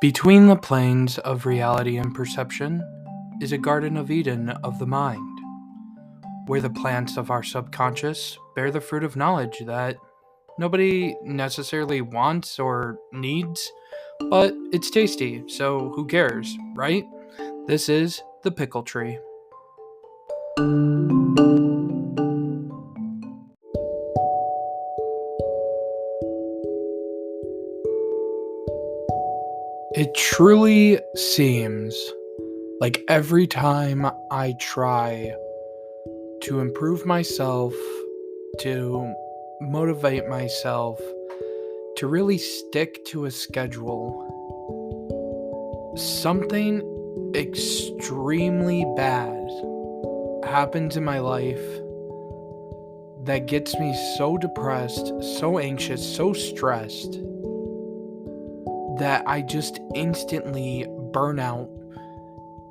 Between the planes of reality and perception is a Garden of Eden of the mind, where the plants of our subconscious bear the fruit of knowledge that nobody necessarily wants or needs, but it's tasty, so who cares, right? This is the pickle tree. It truly seems like every time I try to improve myself, to motivate myself, to really stick to a schedule, something extremely bad happens in my life that gets me so depressed, so anxious, so stressed that I just instantly burn out,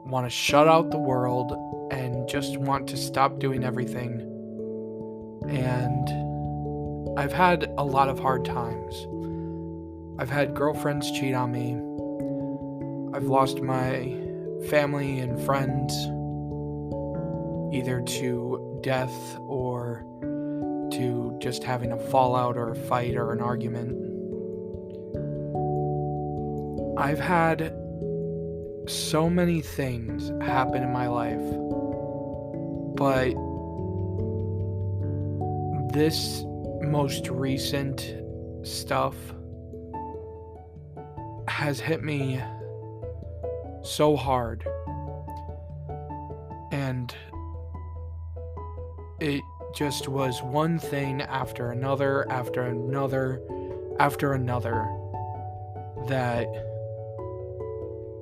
want to shut out the world, and just want to stop doing everything. And I've had a lot of hard times. I've had girlfriends cheat on me. I've lost my family and friends, either to death or to just having a fallout or a fight or an argument. I've had so many things happen in my life, but this most recent stuff has hit me so hard, and it just was one thing after another, that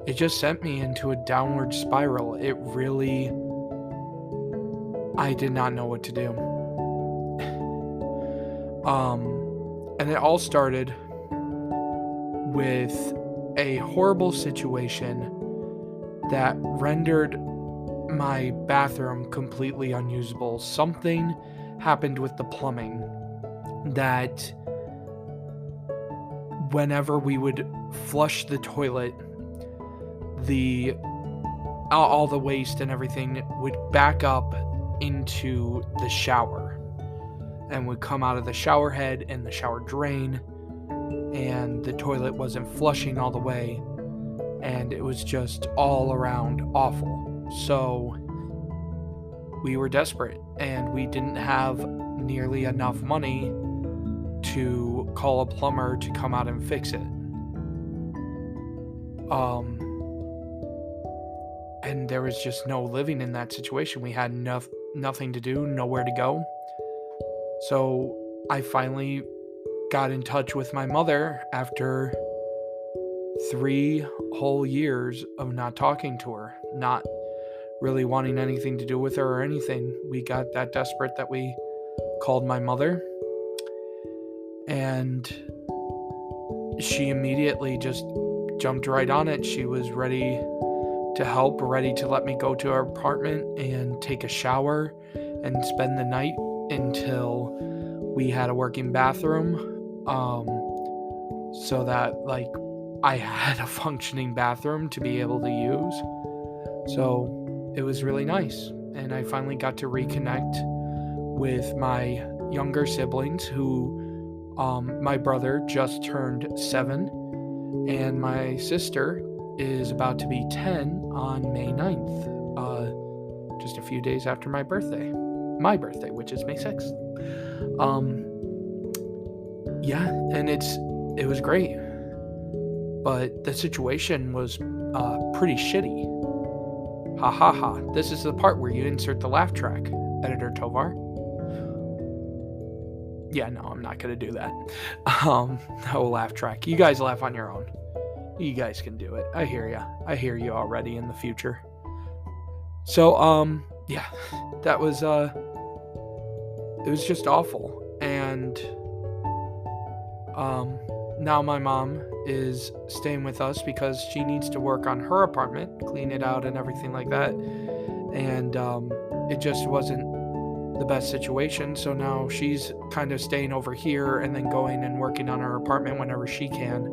it just sent me into a downward spiral. It really, I did not know what to do. And it all started with a horrible situation that rendered my bathroom completely unusable. Something happened with the plumbing that whenever we would flush the toilet, all the waste and everything would back up into the shower and would come out of the shower head and the shower drain, and the toilet wasn't flushing all the way, and it was just all around awful. So we were desperate, and we didn't have nearly enough money to call a plumber to come out and fix it. And there was just no living in that situation. We had nothing to do, nowhere to go. So I finally got in touch with my mother after 3 whole years of not talking to her, not really wanting anything to do with her or anything. We got that desperate that we called my mother, and she immediately just jumped right on it. She was ready to help, ready to let me go to our apartment and take a shower and spend the night until we had a working bathroom, so that I had a functioning bathroom to be able to use. So it was really nice, and I finally got to reconnect with my younger siblings who, my brother just turned 7, and my sister is about to be 10 on May 9th, just a few days after my birthday, which is May 6th. Yeah, and it was great, but the situation was pretty shitty. Ha ha ha. This is the part where you insert the laugh track, Editor Tovar. Yeah, no, I'm not gonna do that. No laugh track. You guys laugh on your own. You guys can do it. I hear ya. I hear you already in the future. So, yeah, that was, it was just awful. And, now my mom is staying with us because she needs to work on her apartment, clean it out and everything like that. And, it just wasn't the best situation. So now she's kind of staying over here and then going and working on her apartment whenever she can,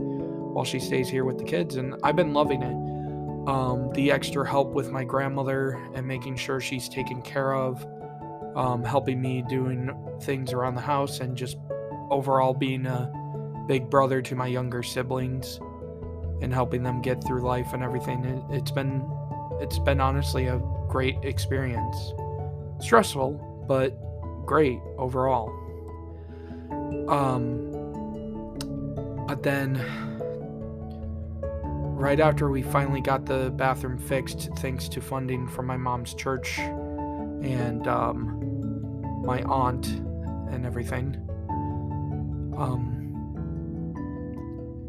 while she stays here with the kids, and I've been loving it. The extra help with my grandmother and making sure she's taken care of, helping me doing things around the house, and just overall being a big brother to my younger siblings and helping them get through life and everything. It's been honestly a great experience. Stressful, but great overall. But then right after we finally got the bathroom fixed, thanks to funding from my mom's church and my aunt and everything,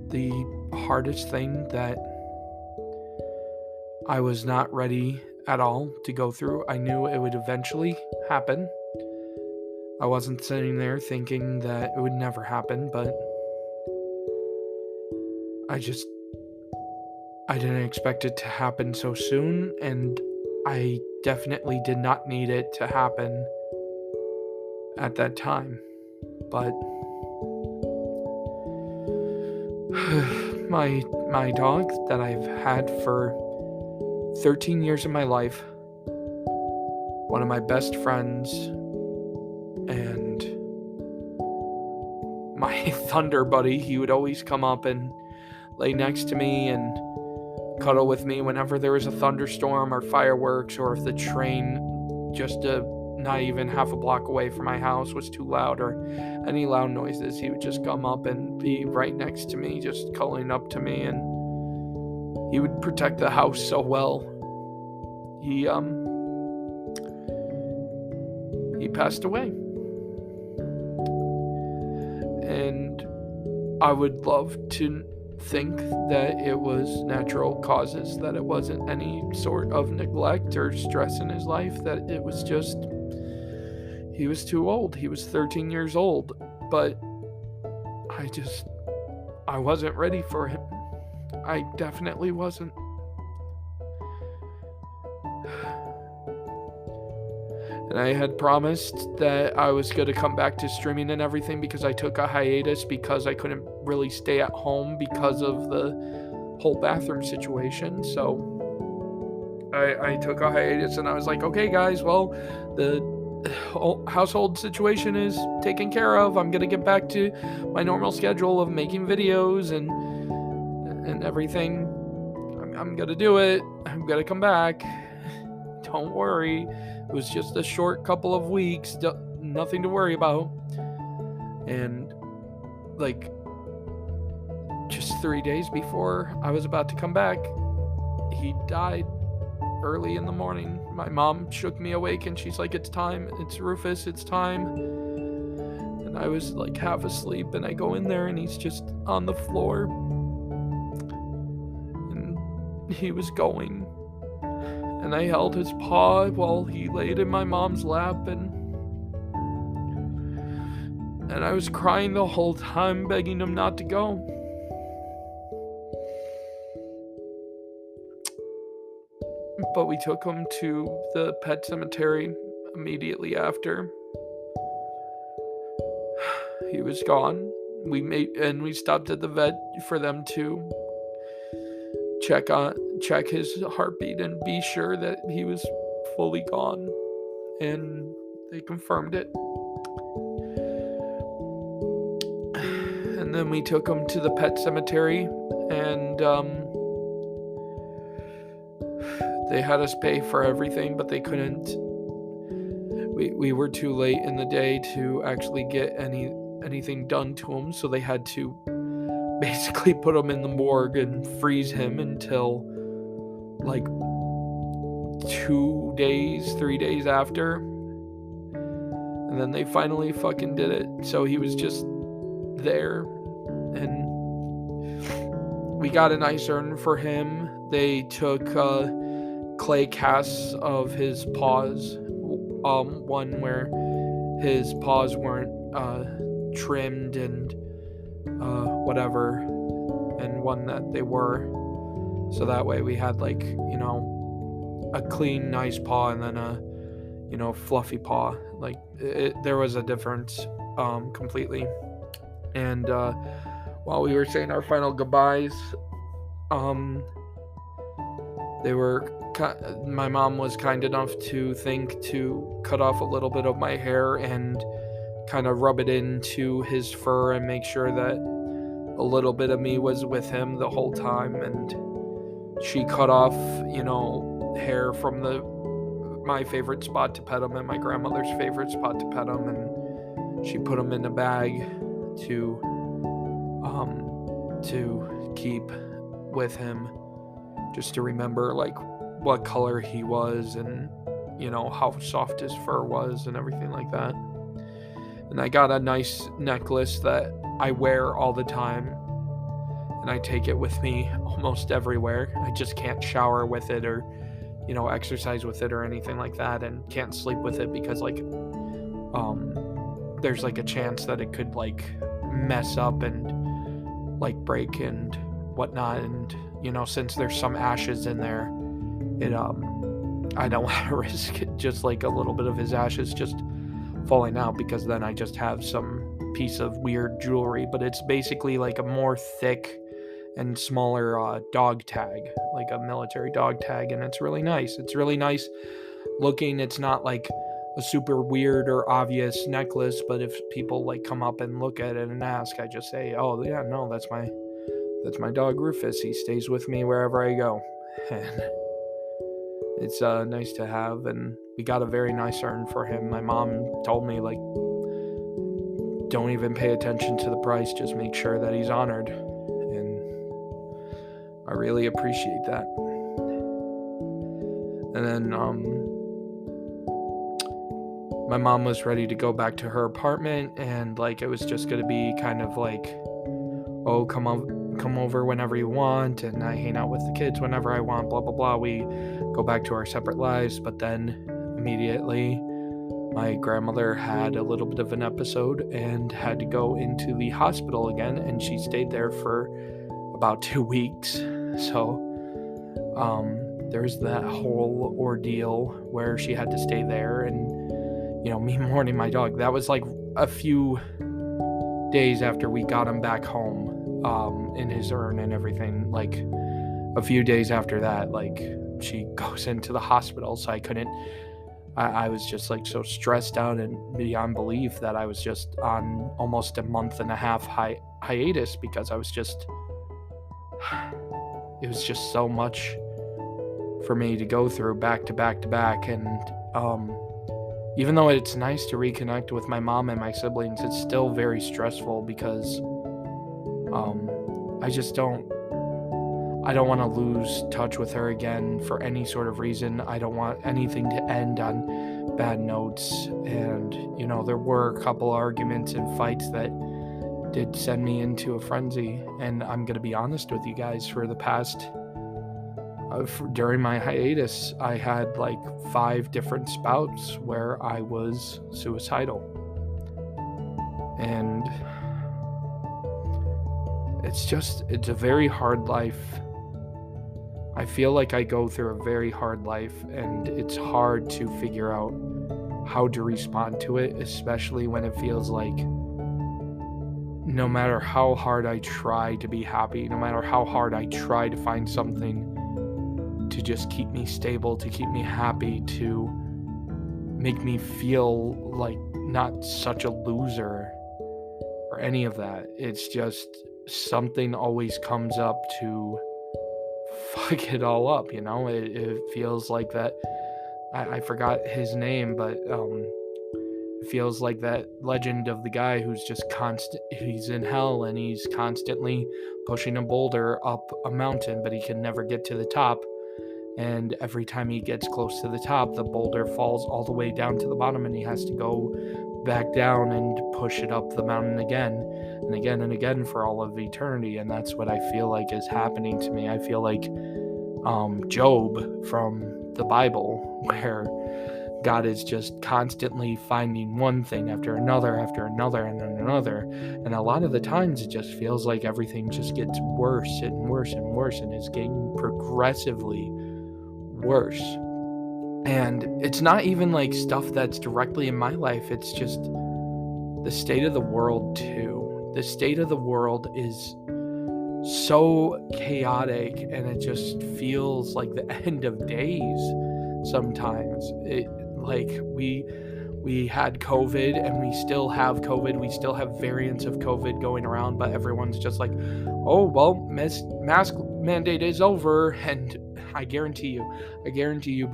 the hardest thing that I was not ready at all to go through, I knew it would eventually happen. I wasn't sitting there thinking that it would never happen, but I didn't expect it to happen so soon, and I definitely did not need it to happen at that time. But my dog that I've had for 13 years of my life, one of my best friends, and my thunder buddy, he would always come up and lay next to me and cuddle with me whenever there was a thunderstorm or fireworks, or if the train just not even half a block away from my house was too loud, or any loud noises. He would just come up and be right next to me, just cuddling up to me, and he would protect the house so well. He passed away, and I would love to think that it was natural causes, that it wasn't any sort of neglect or stress in his life, that it was just he was too old. He was 13 years old, but I wasn't ready for him. I definitely wasn't. And I had promised that I was going to come back to streaming and everything, because I took a hiatus because I couldn't really stay at home because of the whole bathroom situation. So I took a hiatus, and I was like, okay guys, well, the household situation is taken care of. I'm going to get back to my normal schedule of making videos and everything. I'm going to do it. I'm going to come back. Don't worry. It was just a short couple of weeks, nothing to worry about. And like just 3 days before I was about to come back, he died early in the morning. My mom shook me awake and she's like, it's time. It's Rufus, it's time. And I was like half asleep, and I go in there and he's just on the floor. And he was going. And I held his paw while he laid in my mom's lap, and I was crying the whole time, begging him not to go. But we took him to the pet cemetery immediately after. He was gone. We stopped at the vet for them to check his heartbeat and be sure that he was fully gone, and they confirmed it. And then we took him to the pet cemetery, and they had us pay for everything, but they couldn't. We were too late in the day to actually get anything done to him, so they had to basically put him in the morgue and freeze him until like 3 days after. And then they finally fucking did it. So he was just there, and we got a nice urn for him. They took clay casts of his paws, one where his paws weren't trimmed and whatever, and one that they were, so that way we had like, a clean nice paw and then a fluffy paw. Like there was a difference completely. And while we were saying our final goodbyes, they were my mom was kind enough to think to cut off a little bit of my hair and kind of rub it into his fur and make sure that a little bit of me was with him the whole time. And she cut off, hair from my favorite spot to pet him and my grandmother's favorite spot to pet him, and she put him in a bag to keep with him, just to remember like what color he was and how soft his fur was and everything like that. And I got a nice necklace that I wear all the time, and I take it with me almost everywhere. I just can't shower with it or exercise with it or anything like that, and can't sleep with it because there's like a chance that it could like mess up and like break and whatnot. And since there's some ashes in there, I don't want to risk just like a little bit of his ashes just falling out, because then I just have some piece of weird jewelry. But it's basically like a more thick and smaller dog tag, like a military dog tag, and it's really nice. It's really nice looking. It's not like a super weird or obvious necklace, but if people like come up and look at it and ask, I just say, oh yeah, no, that's my dog Rufus. He stays with me wherever I go. And it's nice to have, and we got a very nice urn for him. My mom told me, like, don't even pay attention to the price, just make sure that he's honored. And I really appreciate that. And then my mom was ready to go back to her apartment, and like it was just going to be kind of like, oh, come over whenever you want, and I hang out with the kids whenever I want, blah blah blah. We go back to our separate lives. But then immediately my grandmother had a little bit of an episode and had to go into the hospital again, and she stayed there for about 2 weeks. So there's that whole ordeal where she had to stay there, and me mourning my dog. That was like a few days after we got him back home in his urn and everything. Like a few days after that, like she goes into the hospital, so I was just like so stressed out and beyond belief that I was just on almost a month and a half hiatus, because it was just so much for me to go through back to back to back. And even though it's nice to reconnect with my mom and my siblings, it's still very stressful, because I don't want to lose touch with her again for any sort of reason. I don't want anything to end on bad notes. And, there were a couple arguments and fights that did send me into a frenzy. And I'm going to be honest with you guys, for the past, during my hiatus, I had like 5 different spouts where I was suicidal. And it's a very hard life. I feel like I go through a very hard life, and it's hard to figure out how to respond to it, especially when it feels like no matter how hard I try to be happy, no matter how hard I try to find something to just keep me stable, to keep me happy, to make me feel like not such a loser or any of that, it's just something always comes up to fuck it all up. It feels like that. I forgot his name, but it feels like that legend of the guy who's just he's in hell, and he's constantly pushing a boulder up a mountain, but he can never get to the top. And every time he gets close to the top, the boulder falls all the way down to the bottom, and he has to go back down and push it up the mountain again and again and again for all of eternity. And that's what I feel like is happening to me. I feel like Job from the Bible, where God is just constantly finding one thing after another and then another. And a lot of the times it just feels like everything just gets worse and worse and worse, and is getting progressively worse. And it's not even like stuff that's directly in my life. It's just the state of the world too. the state of the world is so chaotic, and it just feels like the end of days sometimes. We had COVID, and we still have COVID. We still have variants of COVID going around, but everyone's just like, oh, well, mask mandate is over. And I guarantee you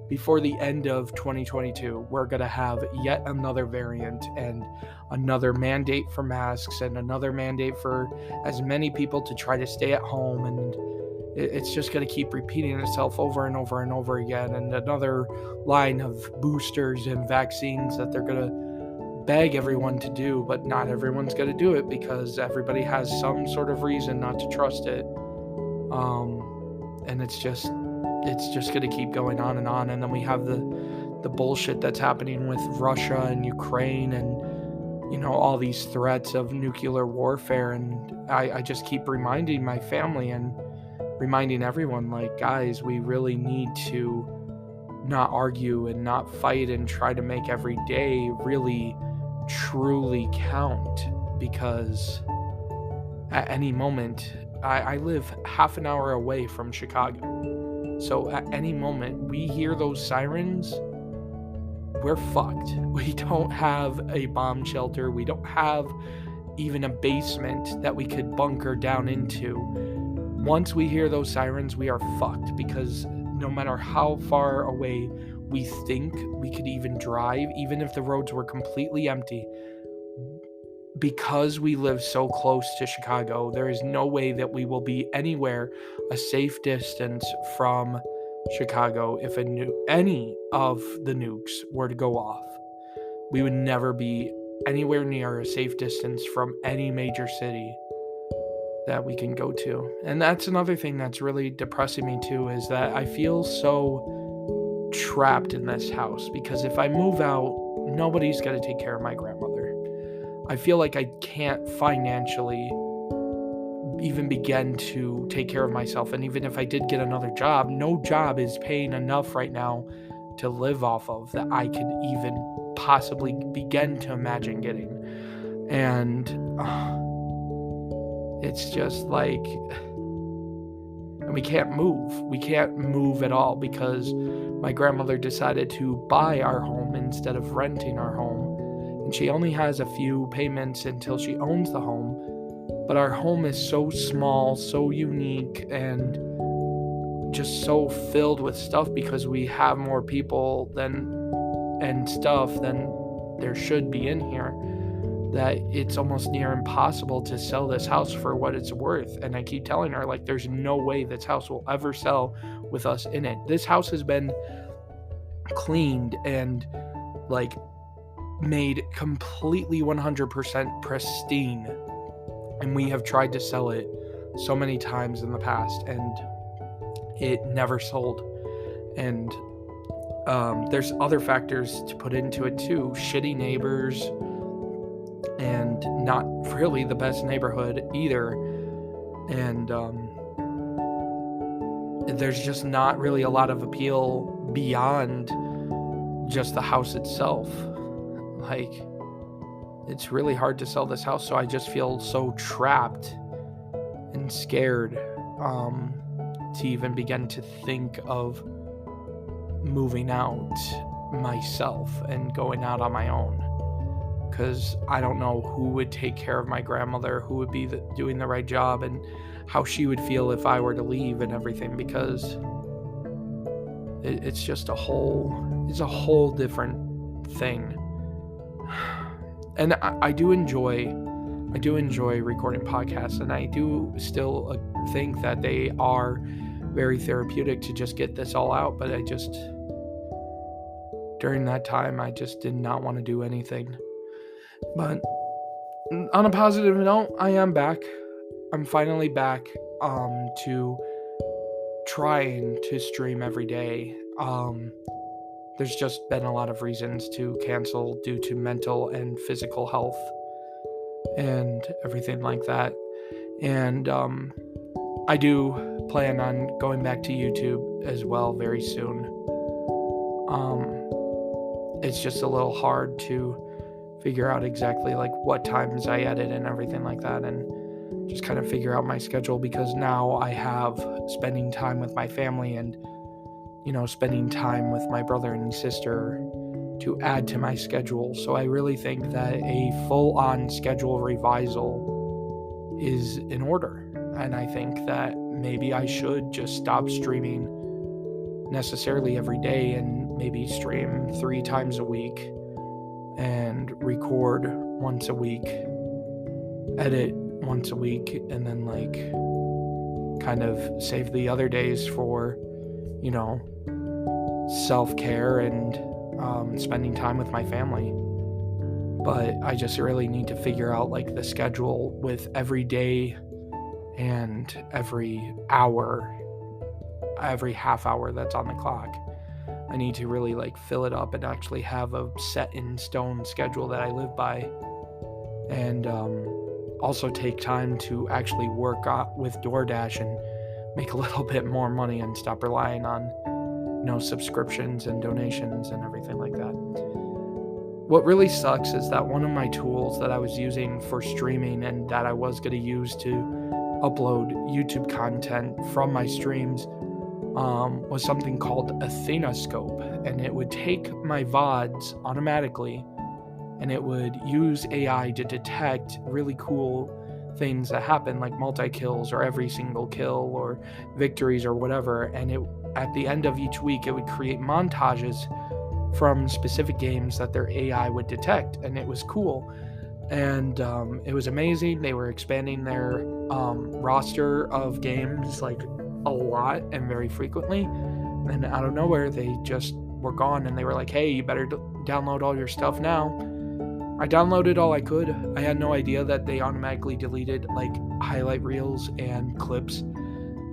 before the end of 2022, we're going to have yet another variant and another mandate for masks and another mandate for as many people to try to stay at home. And it's just going to keep repeating itself over and over and over again. And another line of boosters and vaccines that they're going to beg everyone to do, but not everyone's going to do it because everybody has some sort of reason not to trust it. And it's just going to keep going on. And then we have the bullshit that's happening with Russia and Ukraine and, all these threats of nuclear warfare. And I just keep reminding my family and reminding everyone, like, guys, we really need to not argue and not fight and try to make every day really truly count, because at any moment, I live half an hour away from Chicago. So at any moment we hear those sirens, we're fucked. We don't have a bomb shelter. We don't have even a basement that we could bunker down into. Once we hear those sirens, we are fucked, because no matter how far away we think we could even drive, even if the roads were completely empty, because we live so close to Chicago, there is no way that we will be anywhere a safe distance from Chicago if any of the nukes were to go off. We would never be anywhere near a safe distance from any major city that we can go to. And that's another thing that's really depressing me too, is that I feel so trapped in this house, because if I move out, nobody's going to take care of my grandmother. I feel like I can't financially even begin to take care of myself. And even if I did get another job, no job is paying enough right now to live off of that I could even possibly begin to imagine getting. And it's just like, and we can't move at all, because my grandmother decided to buy our home instead of renting our home, and she only has a few payments until she owns the home. But our home is so small, so unique, and just so filled with stuff, because we have more people and stuff than there should be in here, that it's almost near impossible to sell this house for what it's worth. And I keep telling her, like, there's no way this house will ever sell with us in it. This house has been cleaned and like made completely 100% pristine, and we have tried to sell it so many times in the past, and it never sold. And there's other factors to put into it too. Shitty neighbors, and not really the best neighborhood either. And there's just not really a lot of appeal beyond just the house itself. Like, it's really hard to sell this house, so I just feel so trapped and scared to even begin to think of moving out myself and going out on my own, because I don't know who would take care of my grandmother, who would be doing the right job, and how she would feel if I were to leave and everything, because it's just a whole different thing. And I do enjoy recording podcasts, and I do still think that they are very therapeutic to just get this all out. But during that time, I just did not want to do anything. But on a positive note, I am back. I'm finally back to trying to stream every day. There's just been a lot of reasons to cancel due to mental and physical health and everything like that. And I do plan on going back to YouTube as well very soon. It's just a little hard to figure out exactly like what times I edit and everything like that, and just kind of figure out my schedule, because now I have spending time with my family and, spending time with my brother and sister to add to my schedule. So I really think that a full-on schedule revisal is in order. And I think that maybe I should just stop streaming necessarily every day and maybe stream 3 times a week and record once a week, edit once a week, and then like kind of save the other days for, self-care and spending time with my family. But I just really need to figure out like the schedule with every day and every hour, every half hour that's on the clock. I need to really like fill it up and actually have a set in stone schedule that I live by, and also take time to actually work with DoorDash and make a little bit more money and stop relying on subscriptions and donations and everything like that. What really sucks is that one of my tools that I was using for streaming and that I was going to use to upload YouTube content from my streams was something called Athena-scope, and it would take my VODs automatically, and it would use AI to detect really cool things that happen, like multi-kills or every single kill or victories or whatever, and at the end of each week, it would create montages from specific games that their AI would detect, and it was cool. And it was amazing. They were expanding their roster of games like a lot and very frequently. And out of nowhere, they just were gone, and they were like, hey, you better download all your stuff now. I downloaded all I could. I had no idea that they automatically deleted like highlight reels and clips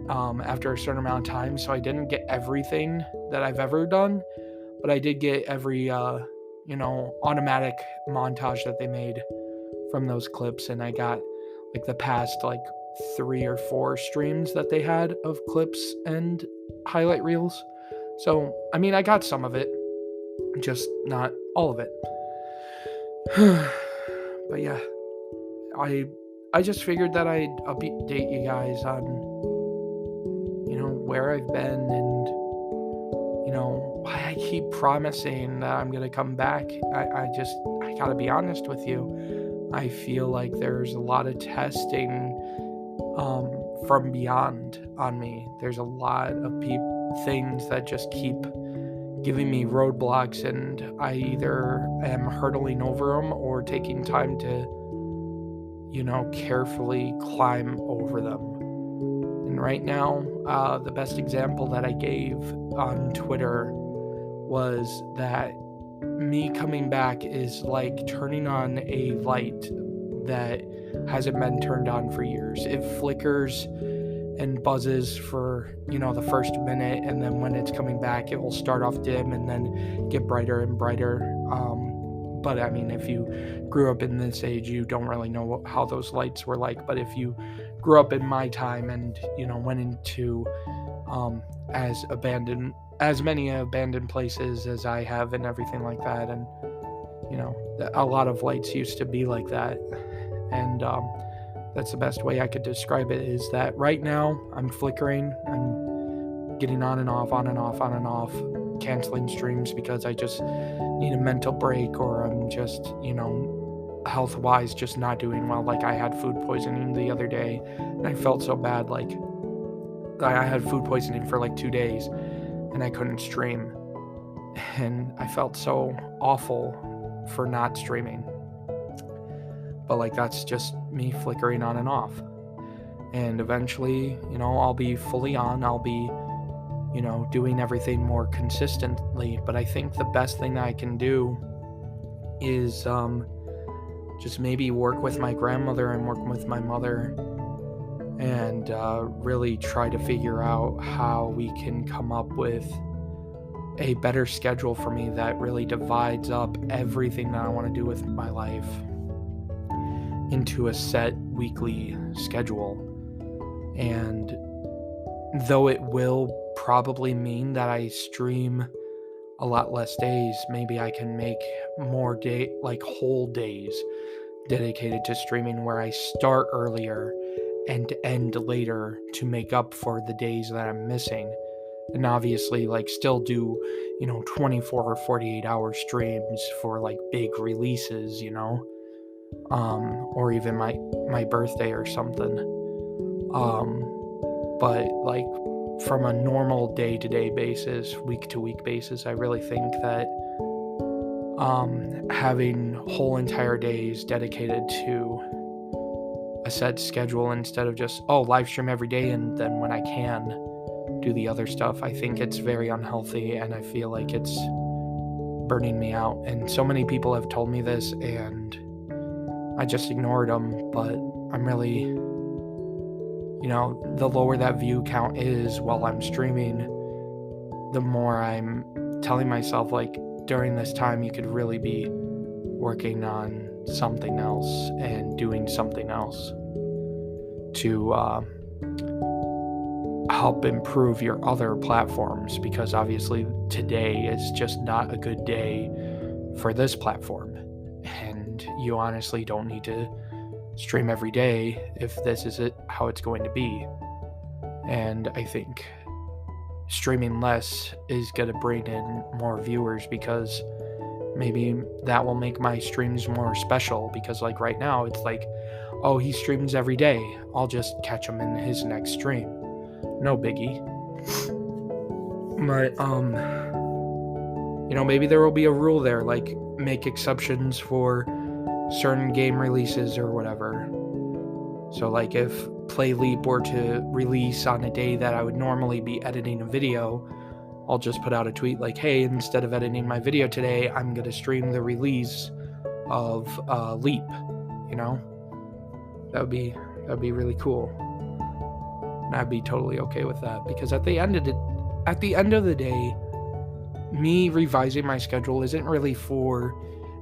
after a certain amount of time, so I didn't get everything that I've ever done, but I did get every automatic montage that they made from those clips, and I got like the past like 3 or 4 streams that they had of clips and highlight reels. So I mean, I got some of it, just not all of it. But yeah, I just figured that I'd update you guys on where I've been, and why I keep promising that I'm gonna come back. I gotta be honest with you. I feel like there's a lot of testing from beyond on me. There's a lot of things that just keep giving me roadblocks, and I either am hurdling over them or taking time to carefully climb over them. And right now, the best example that I gave on Twitter was that me coming back is like turning on a light that hasn't been turned on for years. It flickers and buzzes for, the first minute, and then when it's coming back, it will start off dim and then get brighter and brighter. But I mean, if you grew up in this age, you don't really know how those lights were like. But if you grew up in my time and, went into as many abandoned places as I have and everything like that, and, a lot of lights used to be like that. And that's the best way I could describe it, is that right now I'm flickering. I'm getting on and off, on and off, on and off, canceling streams because I just need a mental break, or I'm just, health-wise just not doing well. Like I had food poisoning the other day, and I felt so bad. Like I had food poisoning for like 2 days, and I couldn't stream. And I felt so awful for not streaming. But like that's just me flickering on and off. And eventually, I'll be fully on. I'll be, doing everything more consistently. But I think the best thing I can do is just maybe work with my grandmother and work with my mother, and really try to figure out how we can come up with a better schedule for me that really divides up everything that I want to do with my life into a set weekly schedule. And though it will probably mean that I stream a lot less days, maybe I can make more whole days dedicated to streaming, where I start earlier and end later to make up for the days that I'm missing. And obviously, still do, 24 or 48 hour streams for big releases, or even my birthday or something. But from a normal day-to-day basis, week-to-week basis, I really think that having whole entire days dedicated to a set schedule instead of just live stream every day and then when I can do the other stuff, I think it's very unhealthy, and I feel like it's burning me out. And so many people have told me this, and I just ignored them. But I'm really, the lower that view count is while I'm streaming, the more I'm telling myself, during this time you could really be working on something else and doing something else to help improve your other platforms, because obviously today is just not a good day for this platform, and you honestly don't need to stream every day if this is how it's going to be. And I think streaming less is going to bring in more viewers, because maybe that will make my streams more special, because right now it's he streams every day, I'll just catch him in his next stream, no biggie. But maybe there will be a rule there, make exceptions for certain game releases or whatever. So if Play Leap were to release on a day that I would normally be editing a video, I'll just put out a tweet hey, instead of editing my video today, I'm gonna stream the release of Leap. That'd be really cool. And I'd be totally okay with that, because at the end of the day, me revising my schedule isn't really for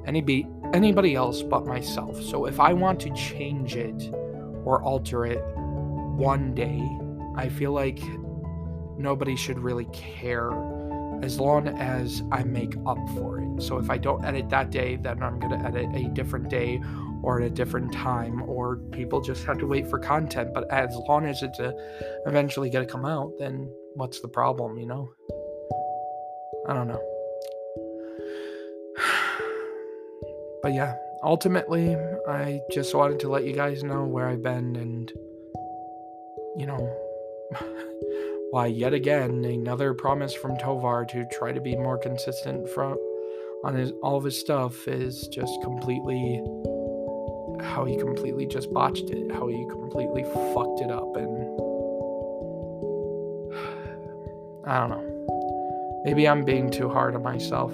anybody else but myself. So if I want to change it or alter it one day, I feel like nobody should really care, as long as I make up for it. So if I don't edit that day, then I'm going to edit a different day or at a different time, or people just have to wait for content. But as long as it's eventually going to come out, then what's the problem, I don't know. But yeah, ultimately, I just wanted to let you guys know where I've been, and why yet again another promise from Tovar to try to be more consistent on all of his stuff is just completely how he completely just botched it, how he completely fucked it up. And I don't know, maybe I'm being too hard on myself.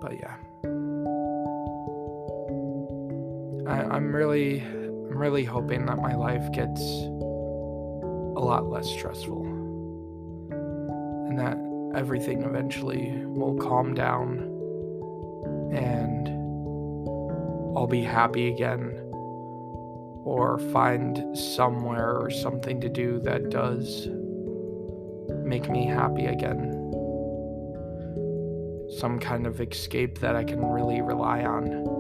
But yeah, I'm really hoping that my life gets a lot less stressful, and that everything eventually will calm down and I'll be happy again, or find somewhere or something to do that does make me happy again. Some kind of escape that I can really rely on,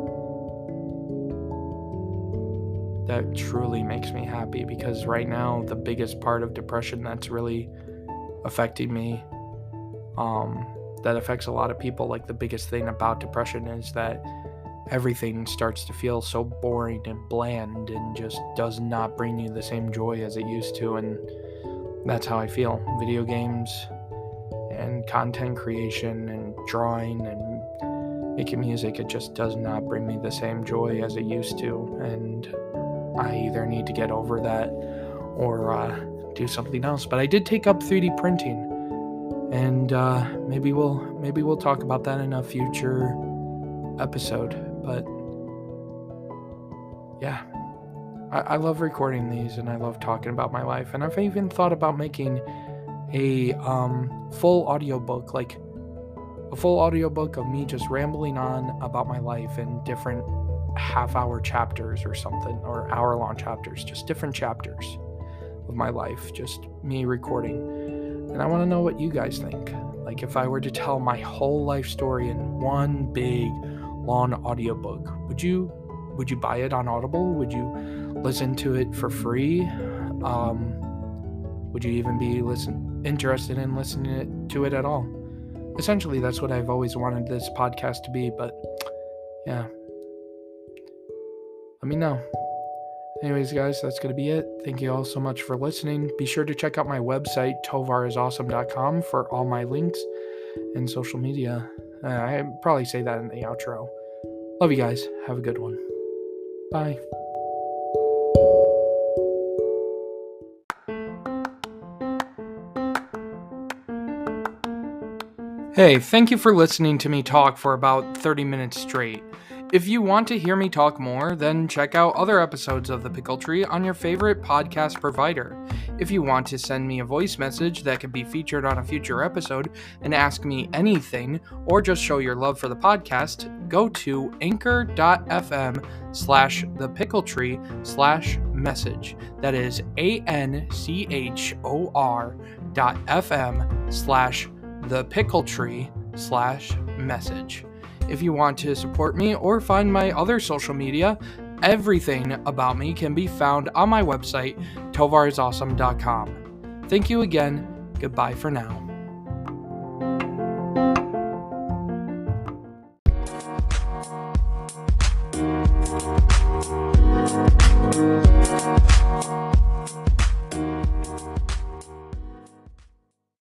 that truly makes me happy. Because right now, the biggest part of depression that's really affecting me, that affects a lot of people, the biggest thing about depression is that everything starts to feel so boring and bland and just does not bring you the same joy as it used to. And that's how I feel. Video games and content creation and drawing and making music, it just does not bring me the same joy as it used to. And I either need to get over that or do something else. But I did take up 3D printing, and maybe we'll talk about that in a future episode. But yeah, I love recording these, and I love talking about my life. And I've even thought about making a full audiobook, a full audiobook of me just rambling on about my life in different half-hour chapters or something, or hour-long chapters, just different chapters. of my life, just me recording. And I want to know what you guys think. Like, if I were to tell my whole life story in one big, long audiobook, would you buy it on Audible? Would you listen to it for free? Would you even be interested in listening to it at all? Essentially, that's what I've always wanted this podcast to be, but yeah. Let me know. Anyways, guys, that's going to be it. Thank you all so much for listening. Be sure to check out my website, tovarisawesome.com, for all my links and social media. I probably say that in the outro. Love you guys. Have a good one. Bye. Hey, thank you for listening to me talk for about 30 minutes straight. If you want to hear me talk more, then check out other episodes of The Pickle Tree on your favorite podcast provider. If you want to send me a voice message that could be featured on a future episode and ask me anything, or just show your love for the podcast, go to anchor.fm/thepickletree/message. That is anchor.fm/thepickletree/message. If you want to support me or find my other social media, everything about me can be found on my website, tovarisawesome.com. Thank you again. Goodbye for now.